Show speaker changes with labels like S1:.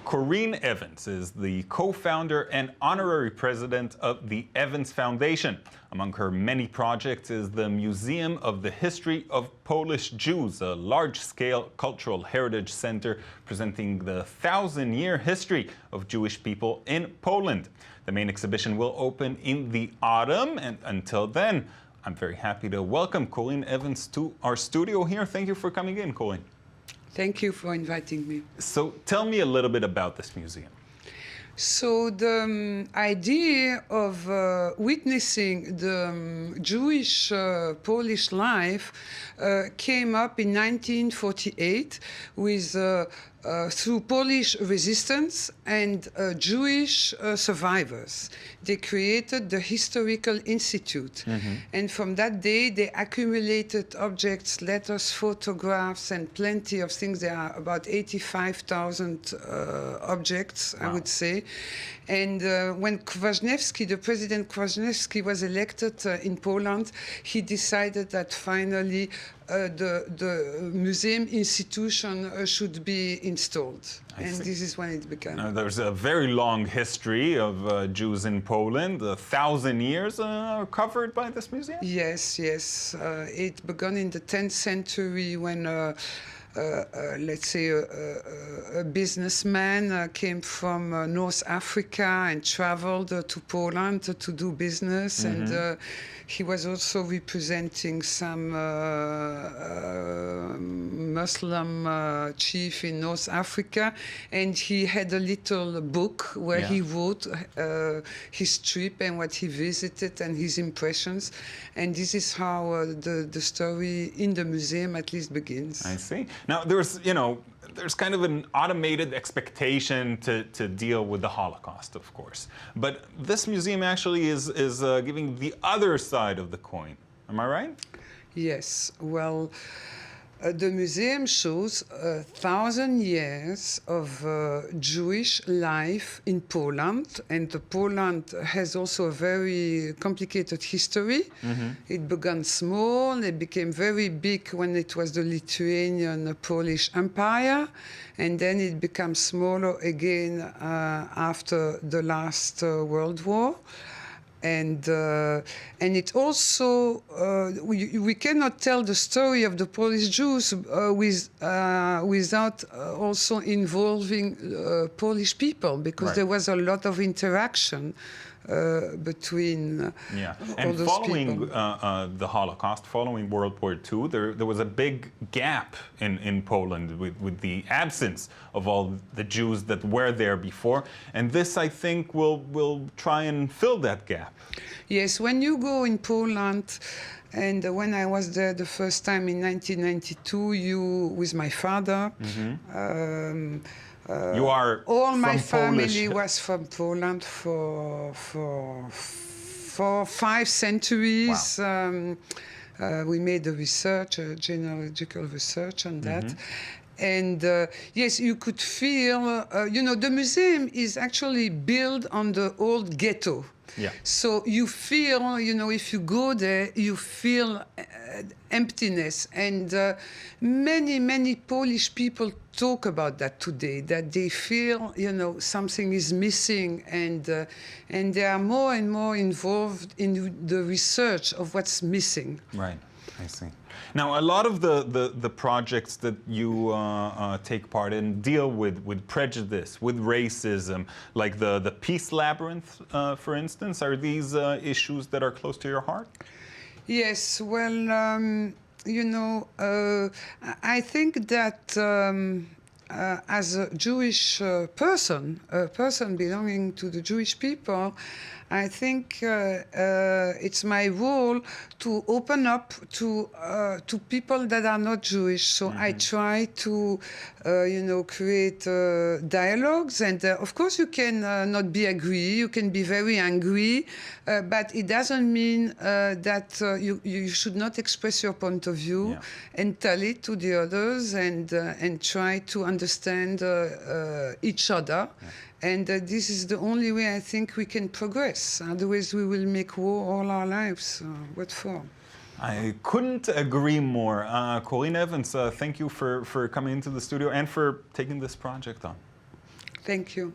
S1: Corinne Evans is the co-founder and honorary president of the Evans Foundation. Among her many projects is the Museum of the History of Polish Jews, a large-scale cultural heritage center presenting the 1,000-year history of Jewish people in Poland. The main exhibition will open in the autumn, and until then, I'm very happy to welcome Corinne Evans to our studio here. Thank you for coming in, Corinne.
S2: Thank you for inviting me.
S1: So tell me a little bit about this museum.
S2: So the idea of witnessing the Jewish Polish life came up in 1948 with through Polish resistance and Jewish survivors. They created the Historical Institute. And from that day, they accumulated objects, letters, photographs, and plenty of things. There are about 85,000 objects, I would say. And when Kwasniewski, the President Kwasniewski, was elected in Poland, he decided that finally the museum institution should be installed. And this is when it began.
S1: Now, there's a very long history of Jews in Poland. 1,000 years are covered by this museum?
S2: Yes, yes. It began in the 10th century when let's say a businessman came from North Africa and traveled to Poland to do business, and he was also representing some Muslim chief in North Africa, and he had a little book where he wrote his trip and what he visited and his impressions, and this is how the story in the museum at least begins.
S1: I see. Now, there's kind of an automated expectation to deal with the Holocaust, of course. But this museum actually is giving the other side of the coin. Am I right?
S2: Yes. Well, the museum shows 1,000 years of Jewish life in Poland, and Poland has also a very complicated history. It began small, it became very big when it was the Lithuanian Polish Empire, and then it became smaller again after the last World War. And it also, we cannot tell the story of the Polish Jews without also involving Polish people, because there was a lot of interaction between all
S1: and
S2: those
S1: following
S2: people.
S1: The Holocaust, following World War II, there was a big gap in Poland with the absence of all the Jews that were there before, and this, I think, will try and fill that gap.
S2: Yes, when you go in Poland, and when I was there the first time in 1992, with my father,
S1: you are
S2: all my family
S1: Polish.
S2: was from Poland for 5 centuries.
S1: Wow.
S2: We made a research, a genealogical research on that. And yes, you could feel, the museum is actually built on the old ghetto.
S1: Yeah.
S2: So you feel, if you go there, you feel emptiness. And many Polish people talk about that today, that they feel, something is missing, and they are more and more involved in the research of what's missing.
S1: Right, I see. Now, a lot of the projects that you take part in deal with prejudice, with racism, like the Peace Labyrinth, for instance. Are these issues that are close to your heart?
S2: Yes, well, I think that as a Jewish person, a person belonging to the Jewish people, I think it's my role to open up to people that are not Jewish. So I try to, create dialogues. And of course, you can not be agree. You can be very angry, but it doesn't mean that you should not express your point of view and tell it to the others, and try to understand each other. And this is the only way I think we can progress. Otherwise, we will make war all our lives. What for?
S1: I couldn't agree more. Corinne Evans, thank you for coming into the studio and for taking this project on.
S2: Thank you.